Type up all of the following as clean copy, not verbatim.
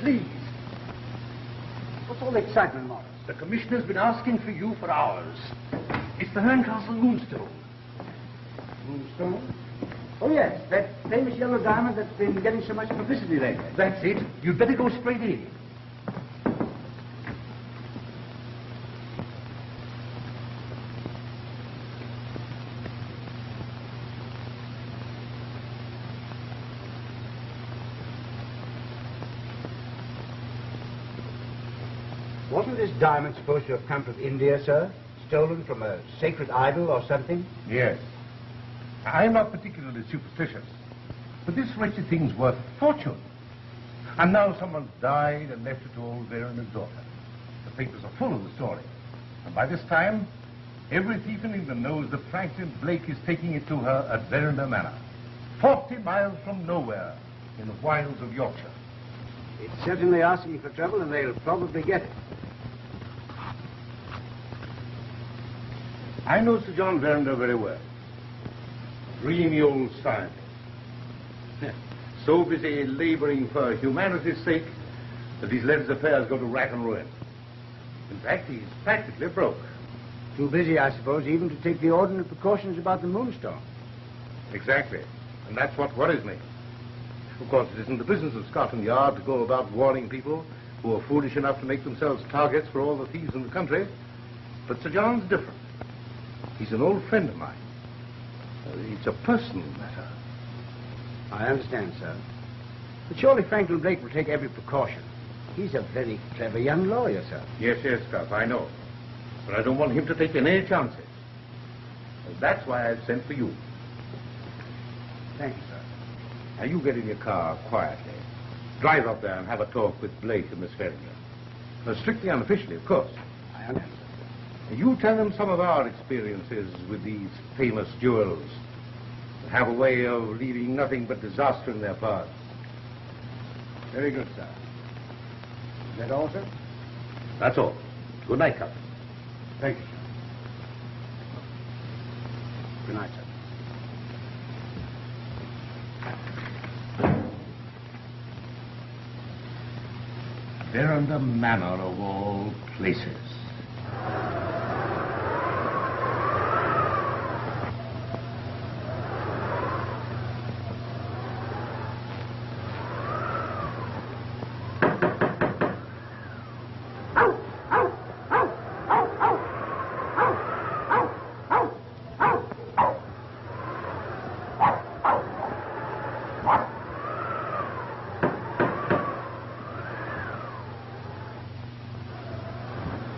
please. What's all the excitement, Morris? The commissioner's been asking for you for hours. It's the Herncastle Moonstone. Moonstone? Oh, yes, that famous yellow diamond that's been getting so much publicity lately. That's it. You'd better go straight in. Wasn't this diamond supposed to have come from India, sir? Stolen from a sacred idol or something? Yes. I'm not particularly superstitious, but this wretched thing's worth a fortune. And now someone's died and left it to old Verena's daughter. The papers are full of the story. And by this time, every thief in England knows that Franklin Blake is taking it to her at Verena Manor, 40 miles from nowhere, in the wilds of Yorkshire. It's certainly asking for trouble, and they'll probably get it. I know Sir John Verena very well. Dreamy old scientist. So busy laboring for humanity's sake that he's let his affairs go to rack and ruin. In fact, he's practically broke. Too busy, I suppose, even to take the ordinary precautions about the Moonstone. Exactly. And that's what worries me. Of course, it isn't the business of Scotland Yard to go about warning people who are foolish enough to make themselves targets for all the thieves in the country. But Sir John's different. He's an old friend of mine. It's a personal matter. I understand, sir. But surely Franklin Blake will take every precaution. He's a very clever young lawyer, sir. Yes, Scott, I know. But I don't want him to take any chances. And that's why I've sent for you. Thank you, sir. Now, you get in your car quietly. Drive up there and have a talk with Blake and Miss Ferringer. Strictly unofficially, of course. I understand. You tell them some of our experiences with these famous jewels that have a way of leaving nothing but disaster in their path. Very good, sir. Is that all, sir? That's all. Good night, Captain. Thank you, sir. Good night, sir. Verena Manor of all places.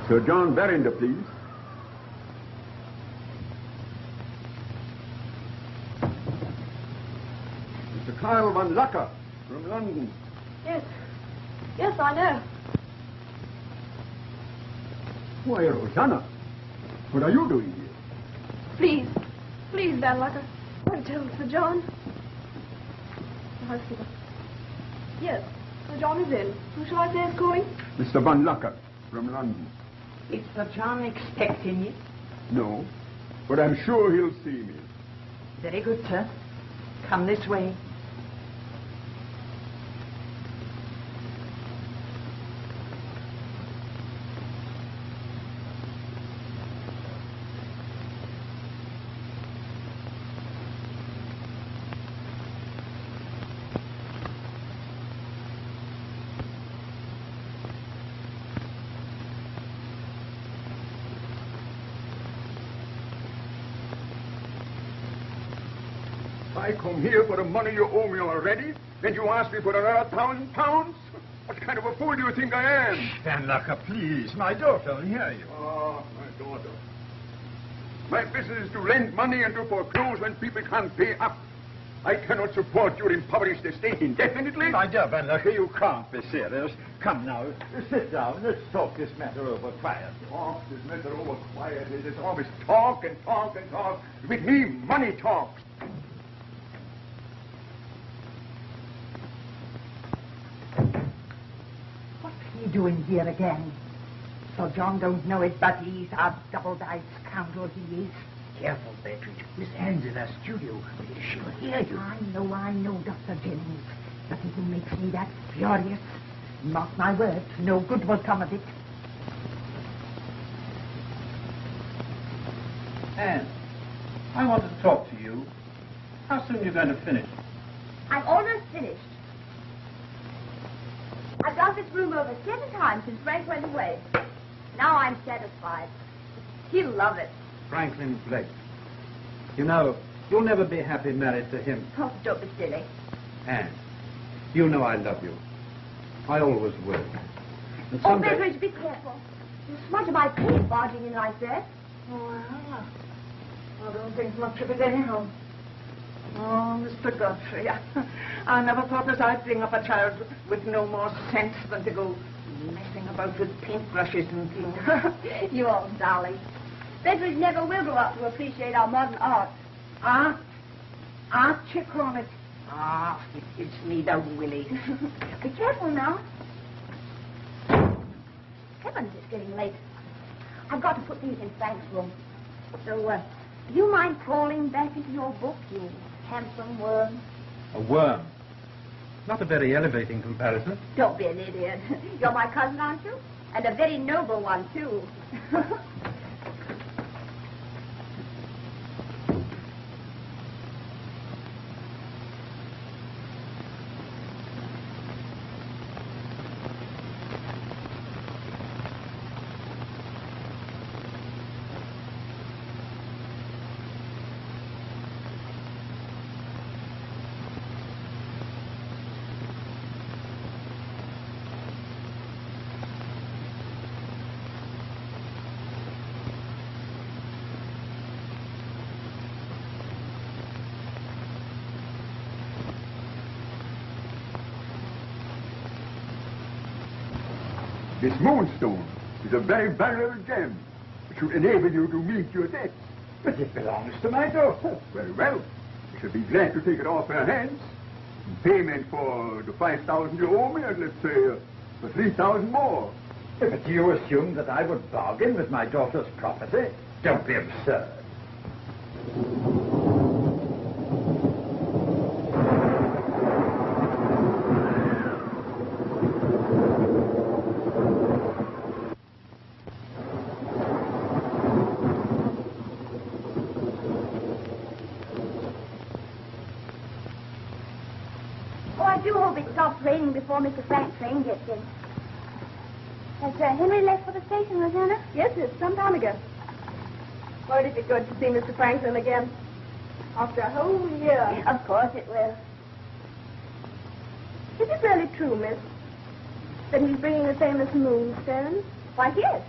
Sir John Verinder, please. Mr. Kyle Van Lucker from London. Yes. Yes, I know. Why, Rosanna, what are you doing here? Please. Please, Van Lucker. Don't tell Sir John. The housekeeper. Yes, Sir John is in. Who shall I say is calling? Mr. Van Lucker from London. Is Sir John expecting you? No, but I'm sure he'll see me. Very good, sir. Come this way. I come here for the money you owe me already, then you ask me for another £1,000? What kind of a fool do you think I am? Van Lucker, please. My daughter will hear you. Oh, my daughter. My business is to lend money and to foreclose when people can't pay up. I cannot support your impoverished estate indefinitely. My dear Van Lucker, you can't be serious. Come now, sit down. Let's talk this matter over quietly. Talk this matter over quietly. There's always talk and talk and talk. With me, money talks. Doing here again? Sir John don't know it, but he's a double-dyed scoundrel, he is. Careful, Beatrice. Miss Anne's in our studio. She'll hear you. I know, Dr. Jennings. But it makes me that furious. Mark my words, no good will come of it. Anne, I want to talk to you. How soon are you going to finish? I'm almost finished. I've done this room over 7 times since Frank went away. Now I'm satisfied. He'll love it. Franklin Blake. You know, you'll never be happy married to him. Oh, don't be silly. Anne, you know I love you. I always will. And Oh, someday... Betteridge, be careful. You smudge my paint barging in like that. Well, I don't think much of it anyhow. Oh, Mr. Godfrey, I never thought as I'd bring up a child with no more sense than to go messing about with paintbrushes and things. You old darling. Betteridge never will grow up to appreciate our modern art. Art, you call it? Ah, it gives me the willies. Be careful now. Heavens, it's getting late. I've got to put these in Frank's room. So, do you mind crawling back into your book, you handsome worm? A worm. Not a very elevating comparison. Don't be an idiot. You're my cousin, aren't you? And a very noble one, too. This Moonstone is a very valuable gem which will enable you to meet your debts. But it belongs to my daughter. Very well. I shall be glad to take it off her hands. In payment for the 5,000 you owe me, and let's say for 3,000 more. But do you assume that I would bargain with my daughter's property? Don't be absurd. Raining before Mr. Frank's train gets in. Has Henry left for the station, Rosanna? Yes, it's some time ago. Won't it be good to see Mr. Franklin again? After a whole year. Of course it will. Is it really true, miss, that he's bringing the famous Moonstone? Why, yes.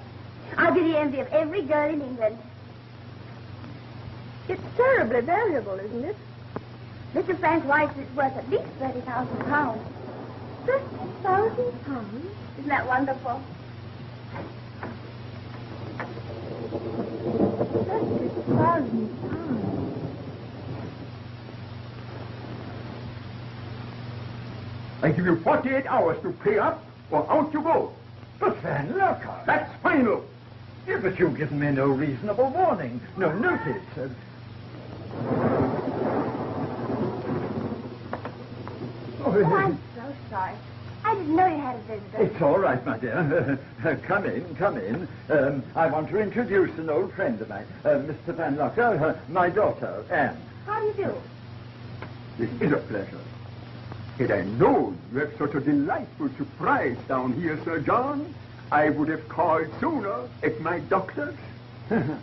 I'll be the envy of every girl in England. It's terribly valuable, isn't it? Mr. Frank writes it's worth at least £30,000. £30,000? Isn't that wonderful? £30,000. I give you 48 hours to pay up, or out you go. But Van Locker... That's final. Yeah, but you've given me no reasonable warning, no notice. Oh, I'm so sorry. I didn't know you had a visitor. It's all right, my dear. Come in, come in. I want to introduce an old friend of mine, Mr. Van Locker, my daughter, Anne. How do you do? This is a pleasure. Had I known you have such a delightful surprise down here, Sir John, I would have called sooner at my doctor's. There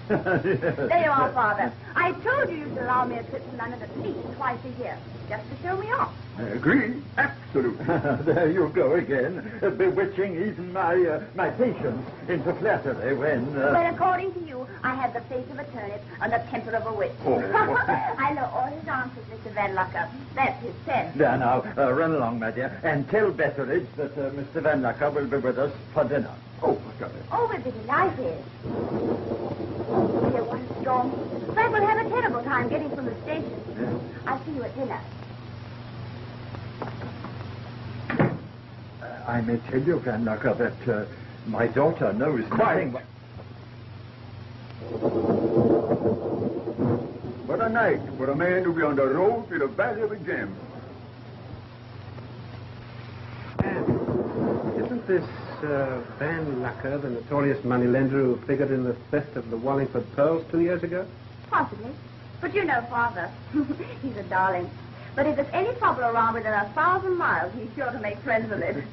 you are, Father. I told you you'd allow me a trip to London at least twice a year, just to show me off. I agree, absolutely. There you go again, bewitching even my patients into flattery when... But according to you, I have the face of a turnip and the temper of a witch. Oh. I know all his answers, Mr. Van Locker. That's his sense. There now, run along, my dear, and tell Betteridge that Mr. Van Locker will be with us for dinner. Oh, what's up? Oh, we'll be delighted. Oh, dear, what a storm. Frank will have a terrible time getting from the station. Yeah. I'll see you at dinner. I may tell you, Van Locker, that my daughter knows Quiet. nothing... What a night for a man to be on the road with a valuable gem. Anne, this Van Lucker, the notorious moneylender who figured in the theft of the Wallingford pearls 2 years ago? Possibly. But you know Father. He's a darling. But if there's any trouble around within 1,000 miles, he's sure to make friends with it.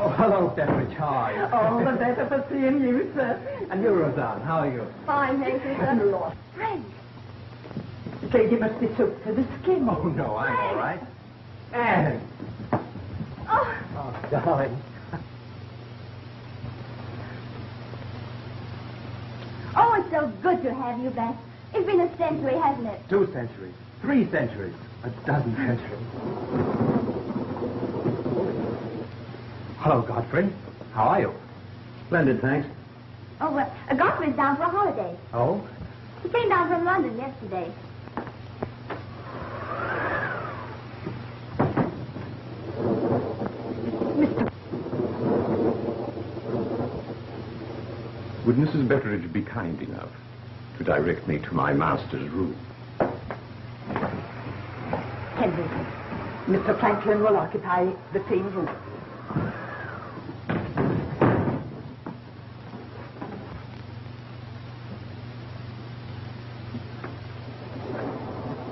Oh, hello, Beveridge. How are you? All the better for seeing you, sir. And you, Roseanne, how are you? Fine, thank you, sir. Lord. Frank. Lady must be took to the skin. Oh, no, I'm all right. Anne! Oh, Oh, darling. oh, it's so good to have you back. It's been a century, hasn't it? 2 centuries. 3 centuries. A dozen centuries. Hello, Godfrey. How are you? Splendid, thanks. Oh, Godfrey's down for a holiday. Oh? He came down from London yesterday. Would Mrs. Betteridge be kind enough to direct me to my master's room? Henry, Mr. Franklin will occupy the same room.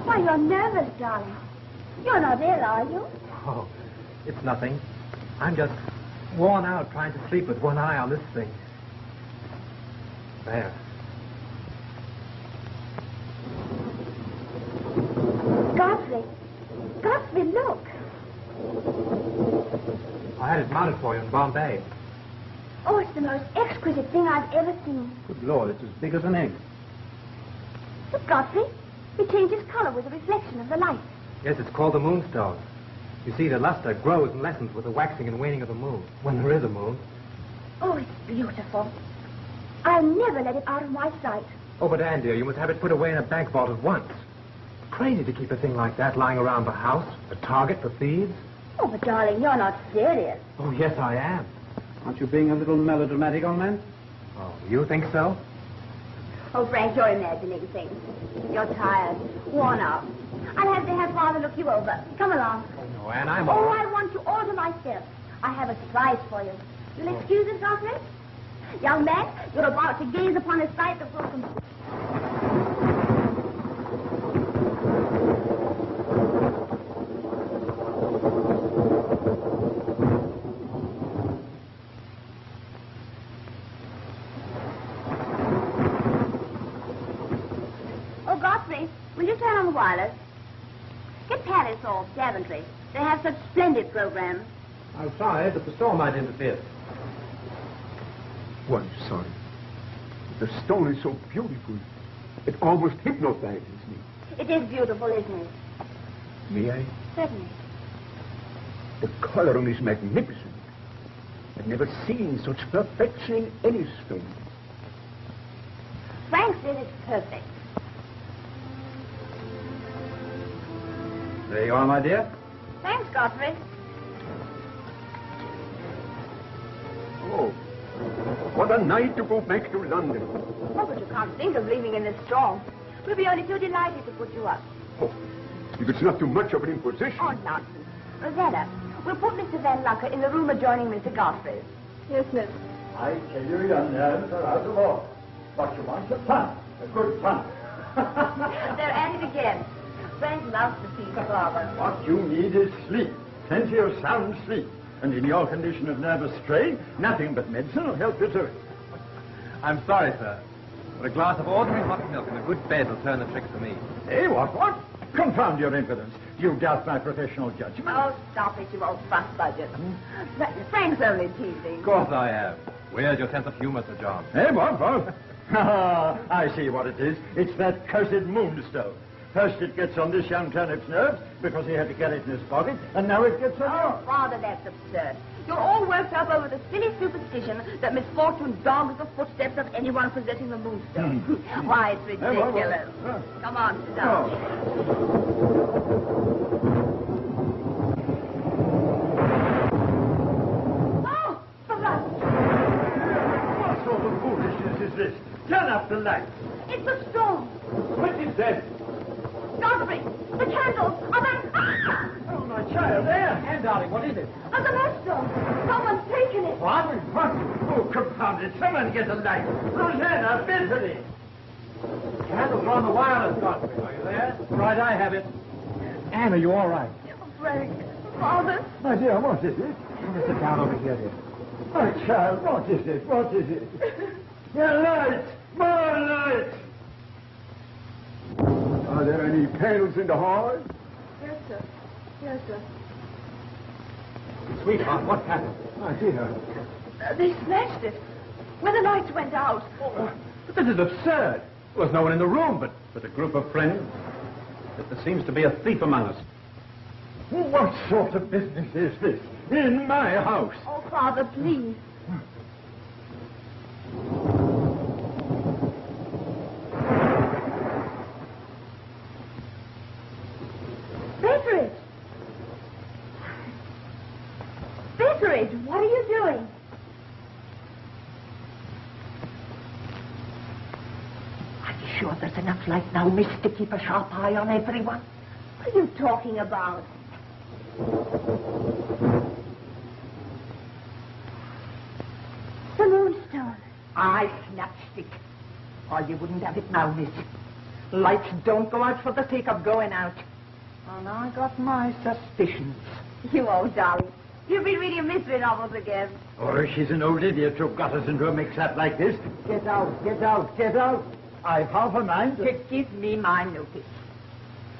Why, you're nervous, darling. You're not ill, are you? Oh, it's nothing. I'm just worn out trying to sleep with one eye on this thing. There. Godfrey. Godfrey, look. I had it mounted for you in Bombay. Oh, it's the most exquisite thing I've ever seen. Good Lord, it's as big as an egg. Look, Godfrey. It changes color with the reflection of the light. Yes, it's called the Moonstone. You see, the luster grows and lessens with the waxing and waning of the moon, when there is a moon. Oh, it's beautiful. I'll never let it out of my sight. Oh, but Anne, dear, you must have it put away in a bank vault at once. Crazy to keep a thing like that lying around the house, a target for thieves. Oh, but darling, you're not serious. Oh, yes, I am. Aren't you being a little melodramatic, old man? Oh, you think so? Oh, Frank, you're imagining things. You're tired, worn out. I'll have to have Father look you over. Come along. Oh, no, Anne, I'm all Oh, right. I want you all to myself. I have a surprise for you. You'll excuse us, Godfrey? Young man, you're about to gaze upon a sight that will completely... Oh, Godfrey, will you turn on the wireless? Get Paris or Daventry. They have such splendid programs. I'm sorry, but the storm might interfere. Why, son, the stone is so beautiful. It almost hypnotizes me. It is beautiful, isn't it? May I? Certainly. The coloring is magnificent. I've never seen such perfection in any stone. Frank said it's perfect. There you are, my dear. Thanks, Godfrey. Oh, what a night to go back to London. Oh, but you can't think of leaving in this storm. We'll be only too delighted to put you up. Oh, if it's not too much of an imposition. Oh, nonsense. Rosetta, we'll put Mr. Van Lucker in the room adjoining Mr. Godfrey's. Yes, miss. I tell you, your nerves are out of order. What you want is fun, a good fun. They're at it again. Frank loves to see Father. What you need is sleep, plenty of sound sleep. And in your condition of nervous strain, nothing but medicine will help you to it. I'm sorry, sir. But a glass of ordinary hot milk and a good bed will turn the trick for me. Eh, what? Confound your impudence. You doubt my professional judgment. Oh, stop it, you old fuss budget. Frank's only teasing. Of course I am. Where's your sense of humor, Sir John? Eh, what? I see what it is. It's that cursed Moonstone. First it gets on this young turnip's nerves because he had to get it in his pocket, and now it gets on Oh, Father, that's absurd. You're all worked up over the silly superstition that misfortune dogs the footsteps of anyone possessing the Moonstone. Why, it's ridiculous. Come on, sit down. Oh, for God's sake. What sort of foolishness is this? Turn up the light. It's a storm. What is that? Godfrey, the candles! Oh, my child, there! Anne, darling, what is it? The Moonstone! Someone's taken it! What? Oh, confound it. Someone get a light. Rosanna, Bethany! Candles are on the wireless, Godfrey. Are you there? Right, I have it. Anne, are you all right? Frank, Father. My dear, what is it? Sit down over here, dear. My child, what is it? What is it? Your light! More light! Are there any candles in the hall? Yes, sir. Yes, sir. Sweetheart, what happened? My dear. They smashed it when the lights went out. But this is absurd. There was no one in the room but a group of friends. But there seems to be a thief among us. What sort of business is this? In my house? Oh, Father, please. Betteridge! Betteridge, what are you doing? Are you sure there's enough light now, miss, to keep a sharp eye on everyone? What are you talking about? The Moonstone. Aye, snapstick. Or you wouldn't have it now, miss. Lights don't go out for the sake of going out. And I got my suspicions. You old darling. You've been reading mystery novels again. Oh, she's an old idiot who got us into a mix-up like this. Get out, get out, get out. I've half a mind To give me my notice.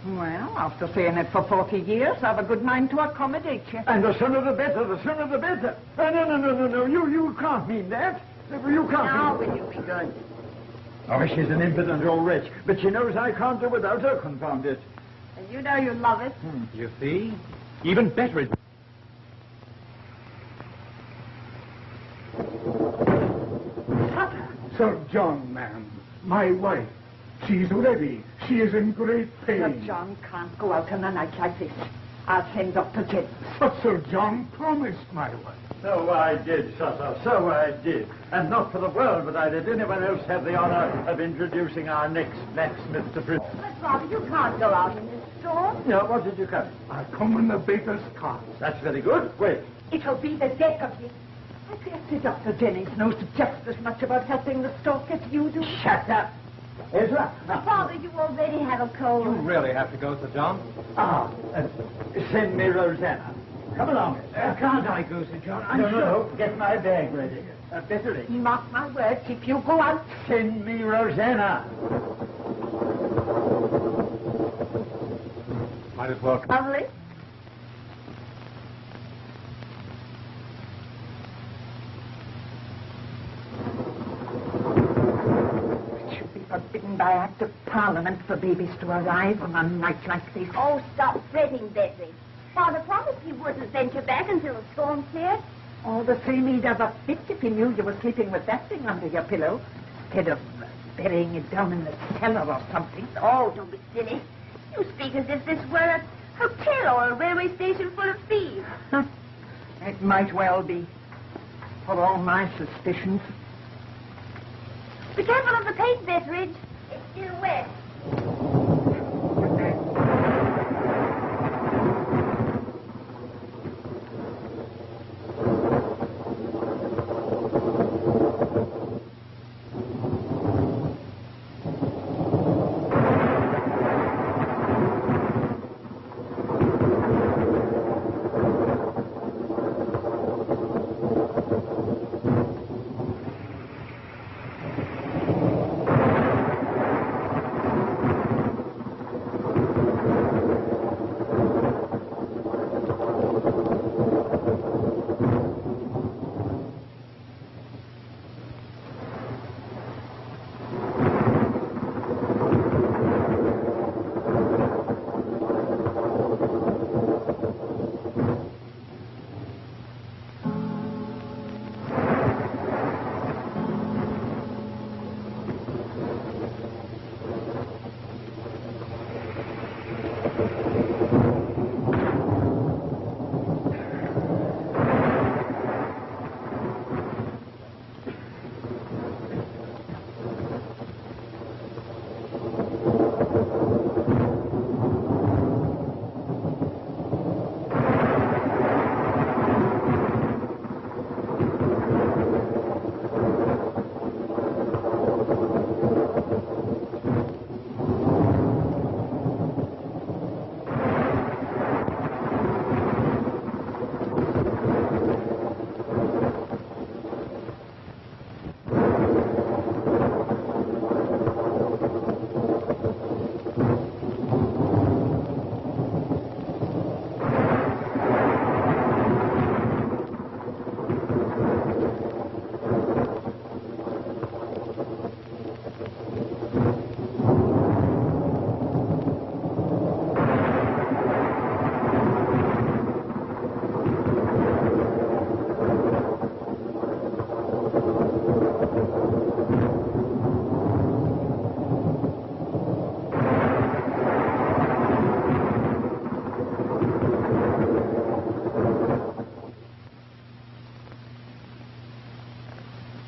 Well, after saying it for 40 years, I've a good mind to accommodate you. And the sooner the better, the sooner the better. No, you can't mean that. You can't Now mean... will you be good? Oh, she's an impudent old wretch, but she knows I can't do without her, confound it. And you know you love it. You see? Even Betteridge. Sir John, ma'am, my wife. She's ready. She is in great pain. Sir John can't go out on a night like this. I'll send Dr. Jennings. But Sir John promised my wife. So I did, Sutter, so I did. And not for the world would I let anyone else have the honor of introducing our next blacksmith to Prince. But, Father, you can't go out in this storm. No, what did you come? I come in the baker's cart. That's very good. Wait. It'll be the death of you. I dare say Dr. Jennings knows just as much about helping the stock as you do. Shut up. Ezra. But, Father, you already have a You cold. really have to go, Sir John. Send me Rosanna. Come along. Can't I go, Sir John? No. Get my bag ready. Betteridge. Mark my words, if you go out... Send me Rosanna. Might as well. Lovely. It should be forbidden by Act of Parliament for babies to arrive on a night like this. Oh, stop fretting, Betty. Father promised he wouldn't venture back until the storm cleared. All the same, he'd have a fit if he knew you were sleeping with that thing under your pillow, instead of burying it down in the cellar or something. Oh, don't be silly. You speak as if this were a hotel or a railway station full of thieves. It might well be, for all my suspicions. Be careful of the paint, Betteridge. It's still wet.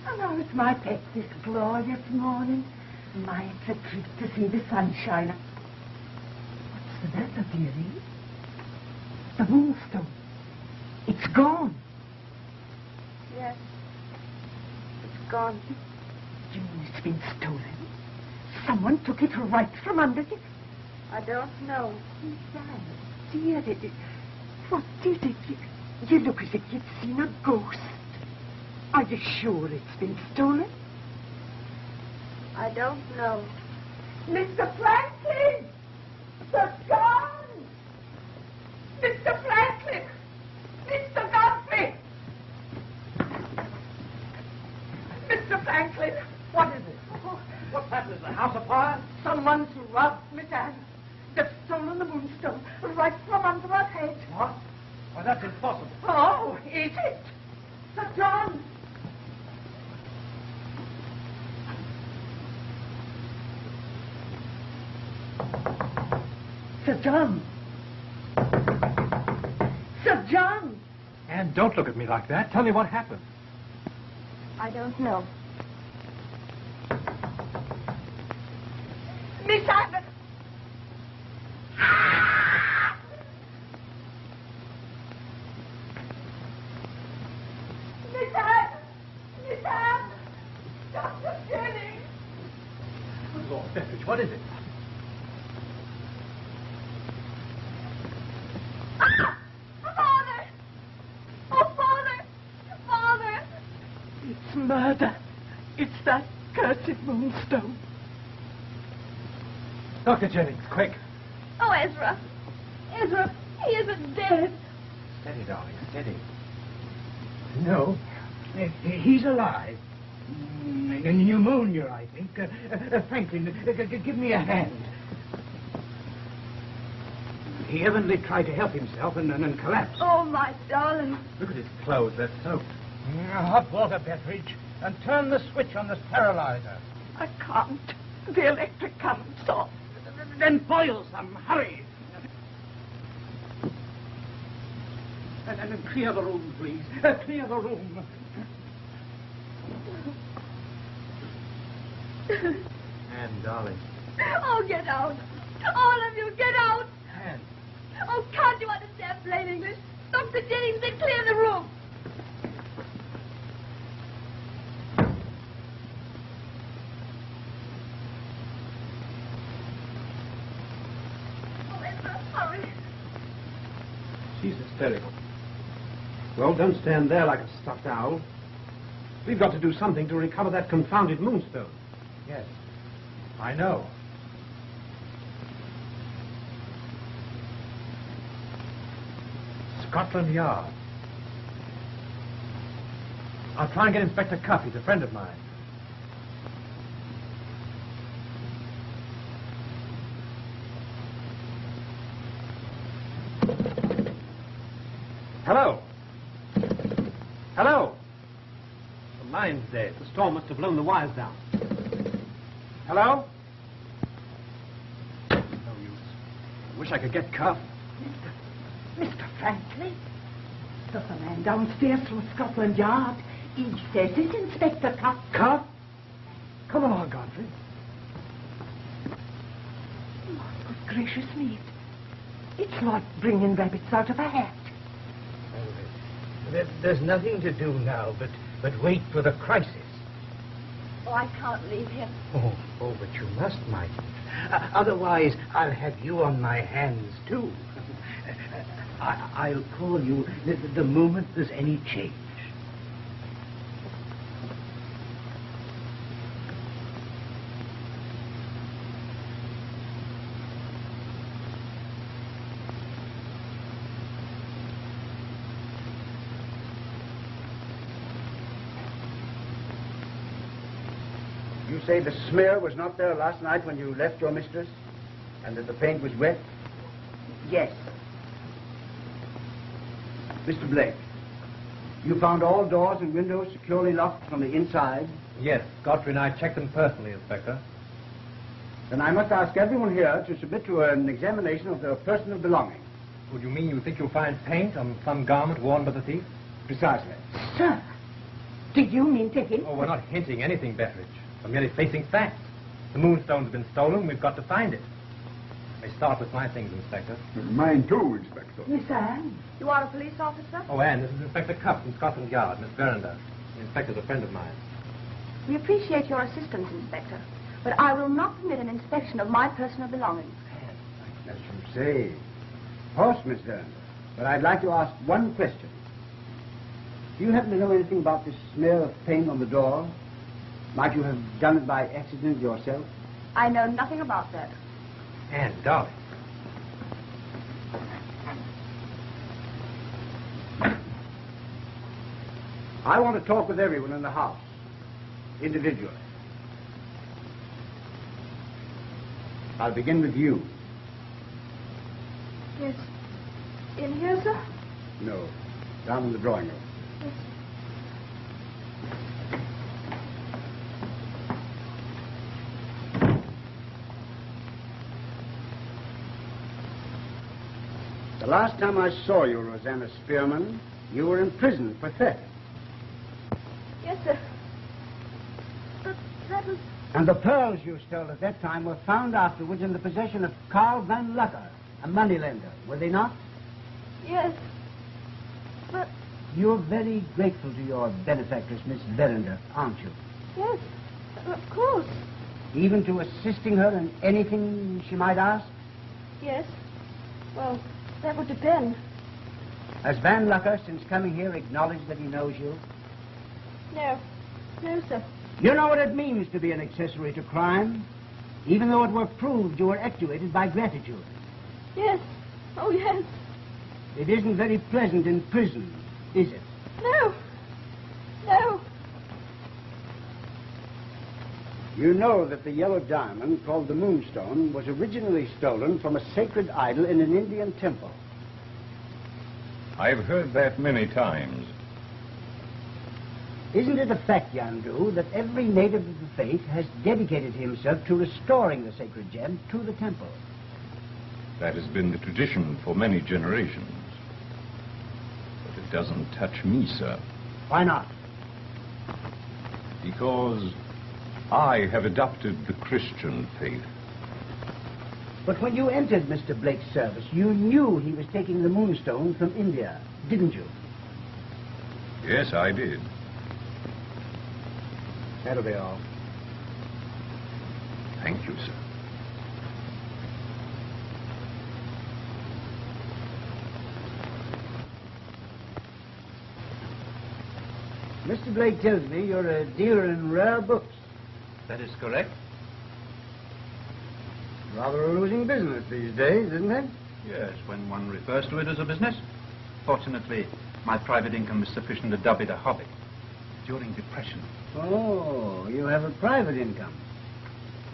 And how is my pet this glorious morning? My, it's a treat to see the sunshine. What's the matter, dearie? The Moonstone. It's gone. Yes. It's gone. You mean it's been stolen? Someone took it right from under you? I don't know. Dear, what is it? You look as if you'd seen a ghost. Are you sure it's been stolen? I don't know. Mr. Franklin! Sir John! Mr. Franklin! Mr. Godfrey! Mr. Franklin! What is it? What's happened? Is the house afire? Someone's robbed Miss Anne. They've stolen the Moonstone right from under her head. What? Why, that's impossible. Oh, is it? Sir John! Sir John! Sir John! Anne, don't look at me like that. Tell me what happened. I don't know. Miss Anne! Miss Anne! Miss Anne! Dr. Jennings! Lord Beveridge, what is it? Father! Oh, Father! Father! It's murder. It's that cursed Moonstone. Dr. Jennings, quick. Oh, Ezra. Ezra, he isn't dead. Steady, darling, steady. No. He's alive. Pneumonia, I think. Franklin, give me a hand. He evidently tried to help himself and collapsed. Oh, my darling. Look at his clothes, they're soaked. Hot water, Beveridge, and turn the switch on the sterilizer. I can't. The electric current's off. Then boil some. Hurry. And clear the room, please. Clear the room. Anne, darling. Oh, get out. All of you, get out. Anne. Oh, can't you understand plain English? Dr. Jennings said clear the room. Oh, Ezra, hurry. She's hysterical. Well, don't stand there like a stuffed owl. We've got to do something to recover that confounded Moonstone. Yes, I know. Scotland Yard. I'll try and get Inspector Cuff. He's a friend of mine. Hello. Hello. The line's dead. The storm must have blown the wires down. Hello? No use. I wish I could get Cuff. Mr. Franklin? There's a man downstairs from Scotland Yard. He says it's Inspector Cuff. Cuff? Come along, Godfrey. Oh, good gracious me. It's like bringing rabbits out of a hat. There's nothing to do now but wait for the crisis. Oh, I can't leave him. Oh, but you must, my dear. Otherwise, I'll have you on my hands, too. I'll call you the moment there's any change. You say the smear was not there last night when you left your mistress? And that the paint was wet? Yes. Mr. Blake, you found all doors and windows securely locked from the inside? Yes, Godfrey and I checked them personally, Inspector. Then I must ask everyone here to submit to an examination of their personal belongings. Would you mean you think you'll find paint on some garment worn by the thief? Precisely. Sir, Do you mean to hint? Oh, we're not hinting anything, Betteridge. We're merely facing facts. The Moonstone's been stolen. We've got to find it. May start with my things, Inspector. Mine too, Inspector. Miss Anne? You are a police officer? Oh, Anne, this is Inspector Cuff from Scotland Yard, Miss Verinder. The inspector's a friend of mine. We appreciate your assistance, Inspector, but I will not permit an inspection of my personal belongings. As you say. Of course, Miss Vernon. But I'd like to ask one question. Do you happen to know anything about this smear of paint on the door? Might you have done it by accident yourself? I know nothing about that. Anne, darling. I want to talk with everyone in the house, individually. I'll begin with you. Yes. In here, sir? No, down in the drawing room. Yes. The last time I saw you, Rosanna Spearman, you were in prison for theft. Yes, sir. But that was... And the pearls you stole at that time were found afterwards in the possession of Carl Van Lucker, a moneylender, were they not? Yes. But... You're very grateful to your benefactress, Miss Verinder, aren't you? Yes, of course. Even to assisting her in anything she might ask? Yes. Well, that would depend. Has Van Lucker, since coming here, acknowledged that he knows you? No. No, sir. You know what it means to be an accessory to crime? Even though it were proved you were actuated by gratitude. Yes. Oh, yes. It isn't very pleasant in prison, is it? No. No. You know that the yellow diamond, called the Moonstone, was originally stolen from a sacred idol in an Indian temple. I've heard that many times. Isn't it a fact, Yandu, that every native of the faith has dedicated himself to restoring the sacred gem to the temple? That has been the tradition for many generations. But it doesn't touch me, sir. Why not? Because I have adopted the Christian faith. But when you entered Mr. Blake's service, you knew he was taking the Moonstone from India, didn't you? Yes, I did. That'll be all. Thank you, sir. Mr. Blake tells me you're a dealer in rare books. That is correct. Rather a losing business these days, isn't it? Yes, when one refers to it as a business. Fortunately, my private income is sufficient to dub it a hobby. During depression. Oh, you have a private income.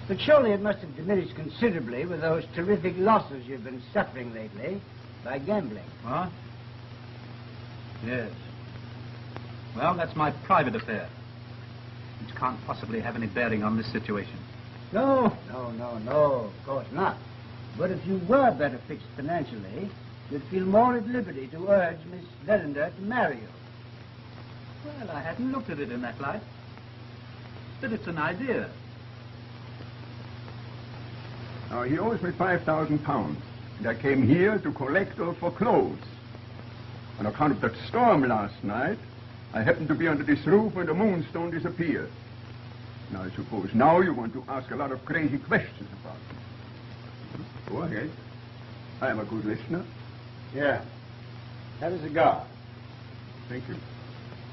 But surely it must have diminished considerably with those terrific losses you've been suffering lately by gambling. What? Yes. Well, that's my private affair, which can't possibly have any bearing on this situation. No, of course not. But if you were better fixed financially, you'd feel more at liberty to urge Miss Verinder to marry you. Well, I hadn't looked at it in that light. But it's an idea. Now, he owes me £5,000, and I came here to collect her for clothes. On account of that storm last night, I happened to be under this roof when the Moonstone disappeared. Now, I suppose now you want to ask a lot of crazy questions about it. Go ahead. I am a good listener. Yeah. Have a cigar. Thank you.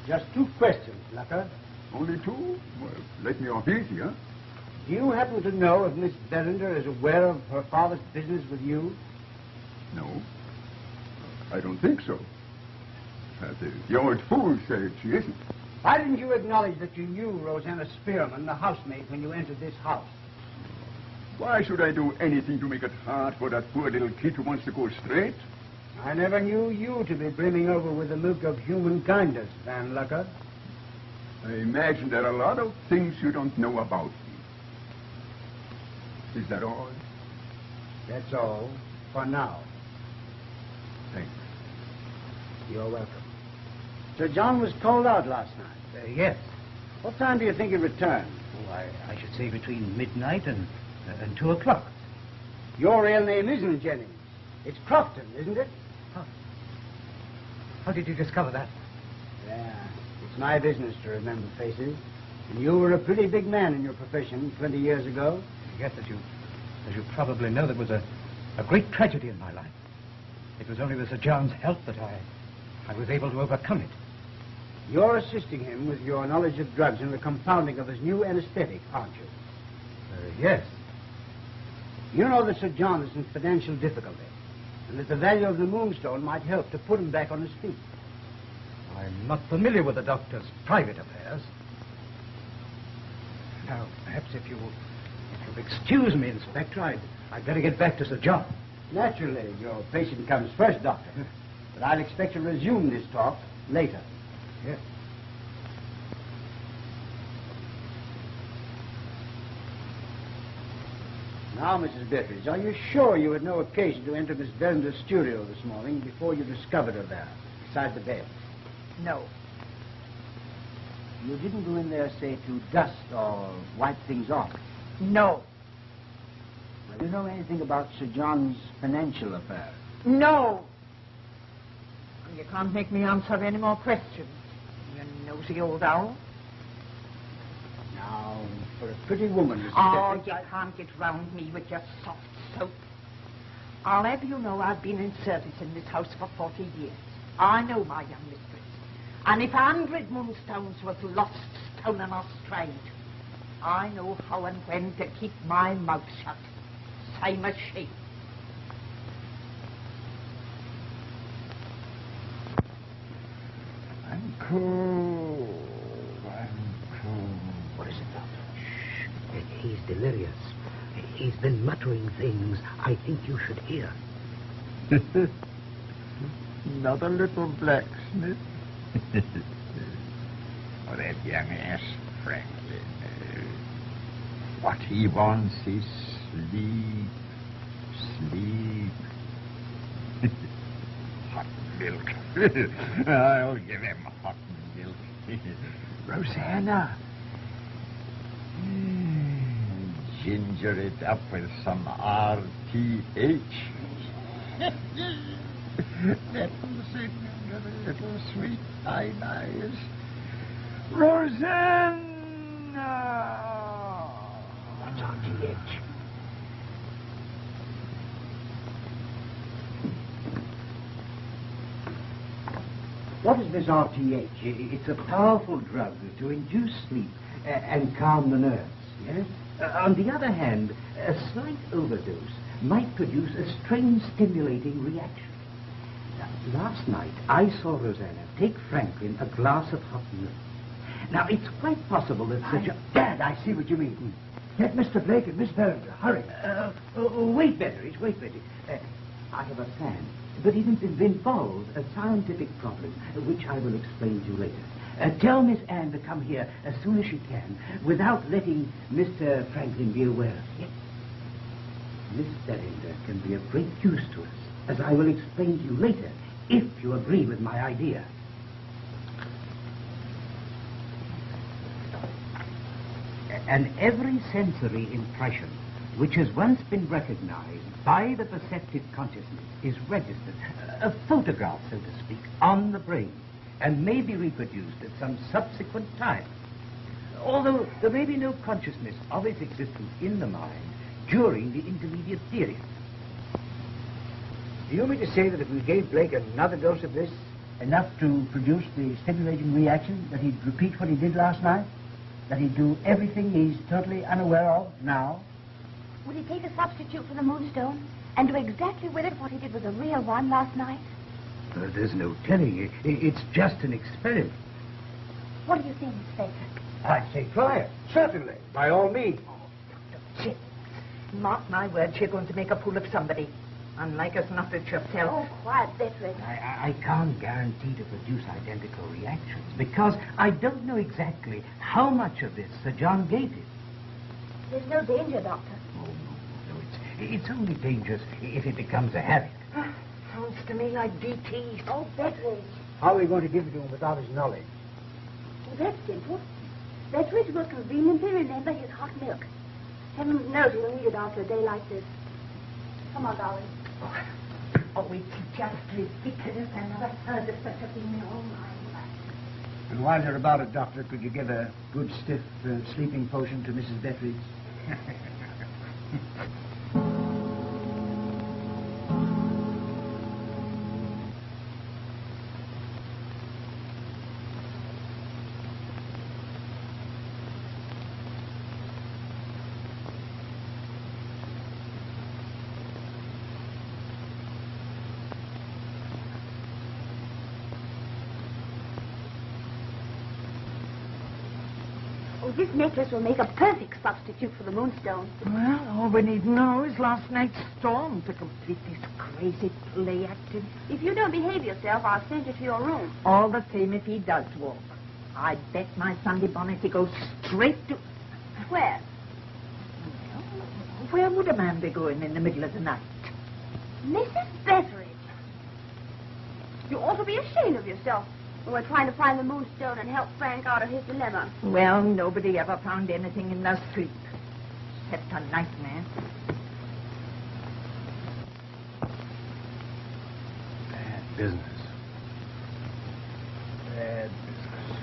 Just 2 questions, Lucker. Only 2? Well, let me off easy, huh? Do you happen to know if Miss Verinder is aware of her father's business with you? No. I don't think so. The old fool said she isn't. Why didn't you acknowledge that you knew Rosanna Spearman, the housemaid, when you entered this house? Why should I do anything to make it hard for that poor little kid who wants to go straight? I never knew you to be brimming over with the milk of human kindness, Van Lucker. I imagine there are a lot of things you don't know about me. Is that all? That's all, for now. Thanks. You're welcome. Sir John was called out last night. Yes. What time do you think he'll return? Oh, I should say between midnight and 2 o'clock. Your real name isn't Jennings. It's Crofton, isn't it? How did you discover that? Yeah, it's my business to remember faces. And you were a pretty big man in your profession 20 years ago. Yes, as you probably know, there was a great tragedy in my life. It was only with Sir John's help that I was able to overcome it. You're assisting him with your knowledge of drugs and the compounding of his new anesthetic, aren't you? Yes. You know that Sir John is in financial difficulty, and that the value of the Moonstone might help to put him back on his feet. I'm not familiar with the doctor's private affairs. Now, perhaps if you'll excuse me, Inspector, I'd better get back to Sir John. Naturally, your patient comes first, Doctor. But I'd expect to resume this talk later. Yes. Now, Mrs. Bettridge, are you sure you had no occasion to enter Miss Verender's studio this morning before you discovered her there, beside the bed? No. You didn't go in there, say, to dust or wipe things off? No. Well, do you know anything about Sir John's financial affairs? No. You can't make me answer any more questions, you nosy old owl. Now, for a pretty woman, Mrs. Oh, Bettridge, you can't get round me with your soft soap. I'll have you know I've been in service in this house for 40 years. I know my young mistress. And if 100 Moonstones was lost, stolen or strayed, I know how and when to keep my mouth shut. Same as she. I'm cold. I'm cold. What is it, Doctor? Shh. He's delirious. He's been muttering things I think you should hear. Not a little blacksmith. Oh, that young ass, Franklin. What he wants is sleep. Sleep. Hot milk. I'll give him hot milk. Rosanna. Ginger it up with some RTH. Little singer, little sweet eyes. Rosanna! What's RTH? What is this RTH? It's a powerful drug to induce sleep and calm the nerves, yes? On the other hand, a slight overdose might produce a strange stimulating reaction. Last night, I saw Rosanna take Franklin a glass of hot milk. Now, it's quite possible that such a... Dad, I see what you mean. Get Mr. Blake and Miss Verender. Hurry. Wait, Betteridge, wait, Betteridge. I have a plan, but it involves a scientific problem, which I will explain to you later. Tell Miss Anne to come here as soon as she can, without letting Mr. Franklin be aware of it. Miss Verender can be of great use to us, as I will explain to you later, if you agree with my idea. And every sensory impression which has once been recognized by the perceptive consciousness is registered, a photograph, so to speak, on the brain, and may be reproduced at some subsequent time, although there may be no consciousness of its existence in the mind during the intermediate period. Do you mean to say that if we gave Blake another dose of this, enough to produce the stimulating reaction, that he'd repeat what he did last night? That he'd do everything he's totally unaware of now? Would he take a substitute for the Moonstone and do exactly with it what he did with the real one last night? There's no telling. It's just an experiment. What do you think, Inspector? I'd say try it. Certainly. By all means. Jim, mark my words, you're going to make a fool of somebody. Unlike us not it yourself. Oh, quiet, Bettridge. I can't guarantee to produce identical reactions because I don't know exactly how much of this Sir John gave him. There's no danger, Doctor. Oh, no, it's only dangerous if it becomes a habit. Sounds to me like DT. Oh, Bettridge. How are we going to give it to him without his knowledge? That's simple. Betteridge will conveniently remember his hot milk. Heaven knows we'll need it after a day like this. Come on, darling. Oh, it's just ridiculous. I never heard of such a thing in all my life. And while you're about it, Doctor, could you give a good stiff sleeping potion to Mrs. Betteridge? This necklace will make a perfect substitute for the Moonstone. Well, all we need know is last night's storm to complete this crazy play acting. If you don't behave yourself, I'll send you to your room. All the same if he does walk. I bet my Sunday bonnet he goes straight to... Where? Well, where would a man be going in the middle of the night? Mrs. Betteridge. You ought to be ashamed of yourself. We're trying to find the Moonstone and help Frank out of his dilemma. Well, nobody ever found anything in their sleep. Except a nightmare. Bad business. Bad business.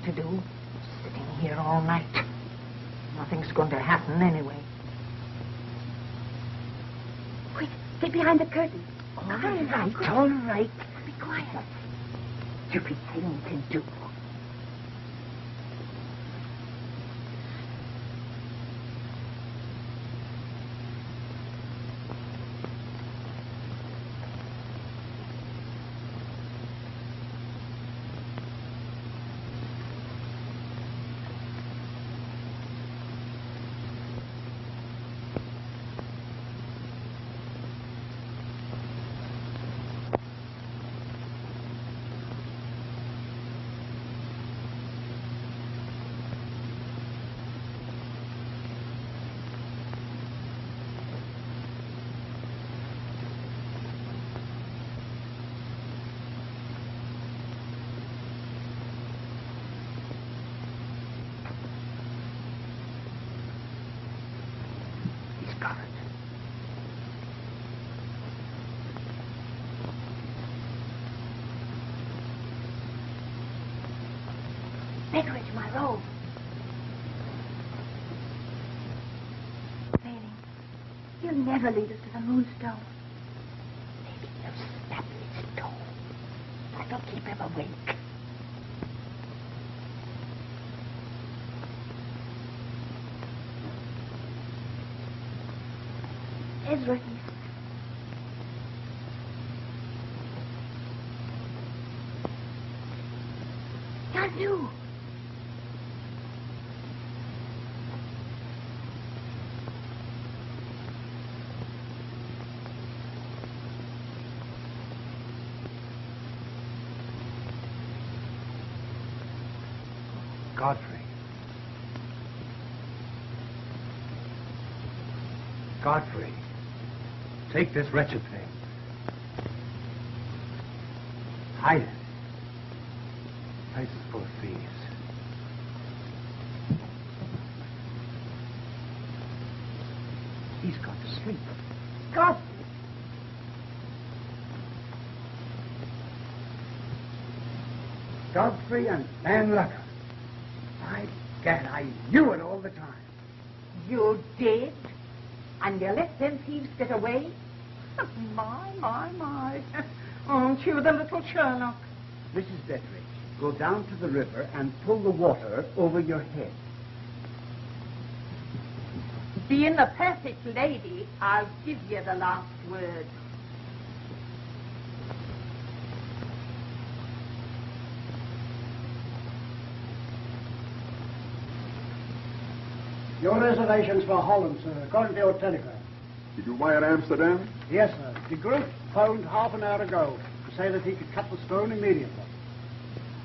To do, sitting here all night. Nothing's going to happen anyway. Quick, get behind the curtain. All right. Be quiet. Stupid thing to do. Betteridge, my robe. Failing. He'll never lead us to the Moonstone. Maybe he'll snap his toe. That'll keep him awake. Ezra, I knew. Godfrey, take this wretched thing. Hide it. The place is full of thieves. He's gone to sleep. Godfrey. Godfrey and Van Lucker. By gad, I knew it all the time. You did? And you let them thieves get away? My. Aren't you the little Sherlock? Mrs. Betteridge, go down to the river and pull the water over your head. Being a perfect lady, I'll give you the last word. Your reservations for Holland, sir, according to your telegram. Did you wire Amsterdam? Yes, sir. De Groot phoned half an hour ago to say that he could cut the stone immediately.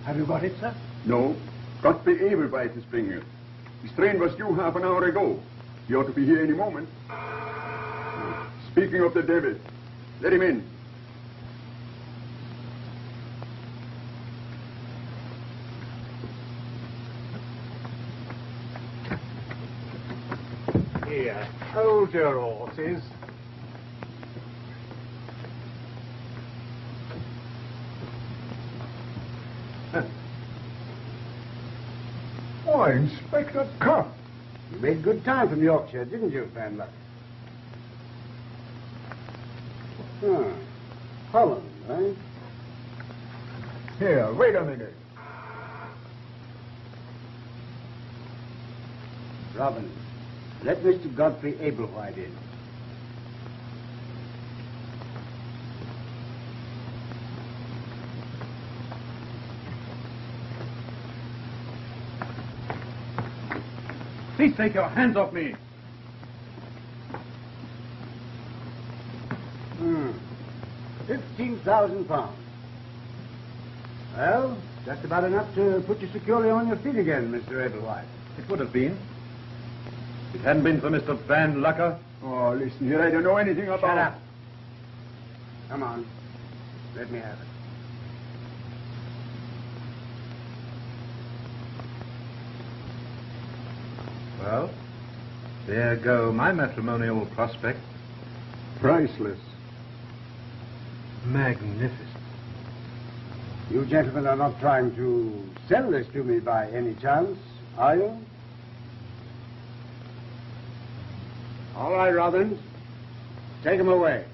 Have you got it, sir? No. Godfrey Edelweiss is bringing it. His train was due half an hour ago. He ought to be here any moment. Speaking of the devil, let him in. Here, hold your horses. Why, Inspector Cuff. You made good time from Yorkshire, didn't you, Van Lucker? Holland, eh? Here, wait a minute. Robin, let Mr. Godfrey Ablewhite in. Please take your hands off me. 15,000 pounds. Well, that's about enough to put you securely on your feet again, Mr. Ablewhite. It would have been. If it hadn't been for Mr. Van Lucker. Oh, listen here, I don't know anything about... Shut up. Come on. Let me have it. Well, there go my matrimonial prospects. Priceless. Magnificent. You gentlemen are not trying to sell this to me by any chance, are you? All right, Robbins. Take him away.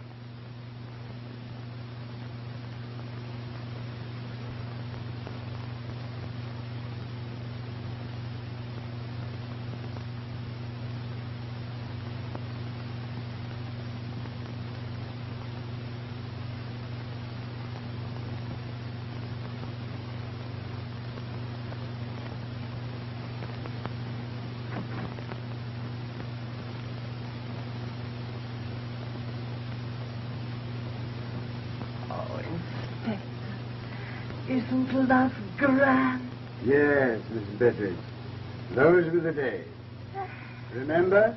Isn't that grand? Yes, Mrs. Betteridge. Those were the days. Remember?